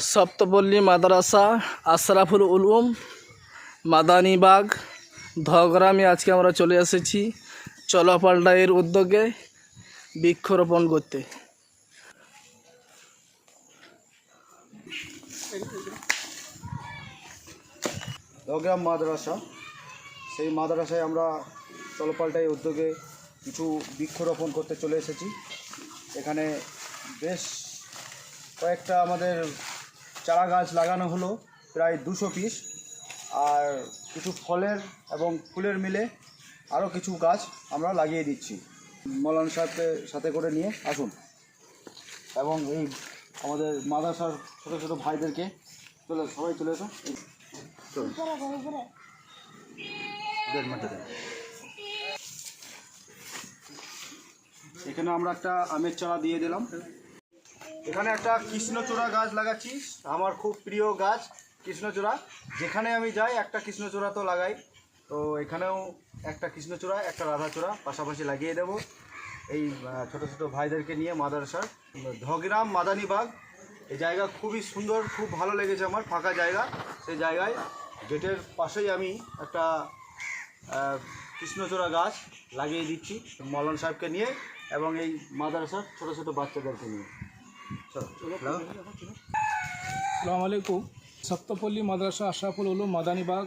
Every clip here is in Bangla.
সপ্তপল্লী মাদ্রাসা আশরাফুল উলুম মাদানীবাগ ধগ্রামে আজকে আমরা চলে এসেছি চলাপাল্টা এর উদ্যোগে বৃক্ষরোপণ করতে। ধগ্রাম মাদ্রাসা, সেই মাদ্রাসায় আমরা চলপাল্টাই উদ্যোগে কিছু বৃক্ষরোপণ করতে চলে এসেছি। এখানে বেশ কয়েকটা আমাদের চারা গাছ লাগানো হলো, প্রায় 200 পিস, আর কিছু ফলের এবং ফুলের মিলে আরও কিছু গাছ আমরা লাগিয়ে দিচ্ছি। মৌলানা সাহেবকে সাথে করে নিয়ে আসুন এবং এই আমাদের মাদ্রাসার ছোটো ছোটো ভাইদেরকে সবাই চলে এসো। এখানে আমরা একটা আমের চারা দিয়ে দিলাম। এখানে একটা কৃষ্ণচূড়া গাছ লাগাচ্ছি, আমার খুব প্রিয় গাছ কৃষ্ণচূড়া। যেখানে আমি যাই একটা কৃষ্ণচূড়া তো লাগাই, তো এখানেও একটা কৃষ্ণচূড়া একটা রাধাচূড়া পাশাপাশি লাগিয়ে দেব এই ছোটো ছোটো ভাইদেরকে নিয়ে। মাদ্রাসার ধগ্রাম মাদানীবাগ, এই জায়গা খুবই সুন্দর, খুব ভালো লেগেছে আমার, ফাঁকা জায়গা। সেই জায়গায় গেটের পাশেই আমি একটা কৃষ্ণচূড়া গাছ লাগিয়ে দিচ্ছি মৌলানা সাহেবকে নিয়ে এবং এই মাদ্রাসার ছোটো ছোটো বাচ্চাদেরকে নিয়ে। আসসালামু আলাইকুম। সপ্তপল্লী মাদ্রাসা আশরাফুল উলুম মাদানীবাগ,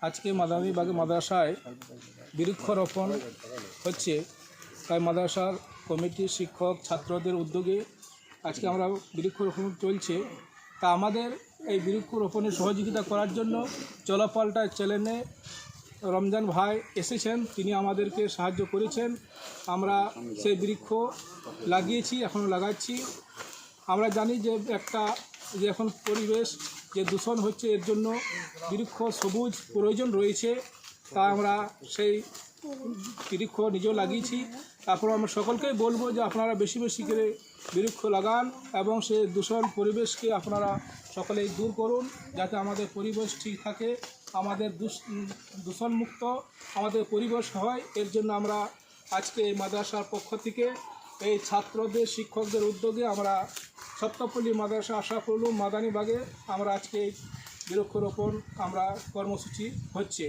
আজকে মাদানীবাগ মাদ্রাসায় বৃক্ষরোপণ হচ্ছে। তাই মাদ্রাসার কমিটি, শিক্ষক, ছাত্রদের উদ্যোগে আজকে আমরা বৃক্ষরোপণ চলছে। তা আমাদের এই বৃক্ষরোপণে সহযোগিতা করার জন্য চলাপাল্টা চ্যানেলে রমজান ভাই এসেছেন, তিনি আমাদেরকে সাহায্য করেছেন। আমরা সেই বৃক্ষ লাগিয়েছি, এখনও লাগাচ্ছি। আমরা জানি যে এখন পরিবেশ যে দূষণ হচ্ছে, এর জন্য বৃক্ষ সবুজ প্রয়োজন রয়েছে। তা আমরা সেই বৃক্ষ নিজেও লাগিয়েছি। তারপর আমরা সকলকেই বলবো যে আপনারা বেশি বেশি করে বৃক্ষ লাগান এবং সেই দূষণ পরিবেশকে আপনারা সকলেই দূর করুন, যাতে আমাদের পরিবেশ ঠিক থাকে, আমাদের দূষণমুক্ত আমাদের পরিবেশ হয়। এর জন্য আমরা আজকে এই মাদ্রাসার পক্ষ থেকে এই ছাত্রদের, শিক্ষকদের উদ্যোগে আমরা সপ্তপল্লী মাদ্রাসা আশরাফুল উলুম মাদানীবাগে আমরা আজকে বৃক্ষরোপণ আমরা কর্মসূচি হচ্ছে।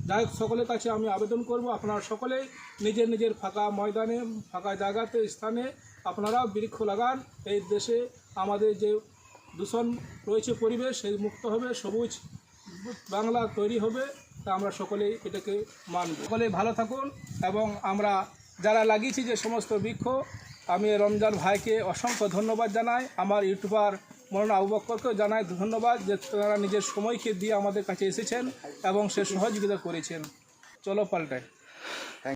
যাই হোক, সকলের কাছে আমি আবেদন করব, আপনারা সকলেই নিজের নিজের ফাঁকা ময়দানে, ফাঁকা জায়গাতে, স্থানে আপনারা বৃক্ষ লাগান। এই দেশে আমাদের যে দূষণ রয়েছে পরিবেশ, সেই মুক্ত হবে, সবুজ বাংলা তৈরি হবে। তা আমরা সকলেই এটাকে মানব। সকলেই ভালো থাকুন এবং আমরা যারা লাগিয়েছি যে সমস্ত বৃক্ষ, আমি রমজান ভাইকে অসংখ্য ধন্যবাদ জানাই। আমার ইউটিউবার মৌলানা আবু বকরকেও জানাই ধন্যবাদ, যে তারা নিজের সময়কে দিয়ে আমাদের কাছে এসেছেন এবং সে সহযোগিতা করেছেন। চলো পাল্টাই।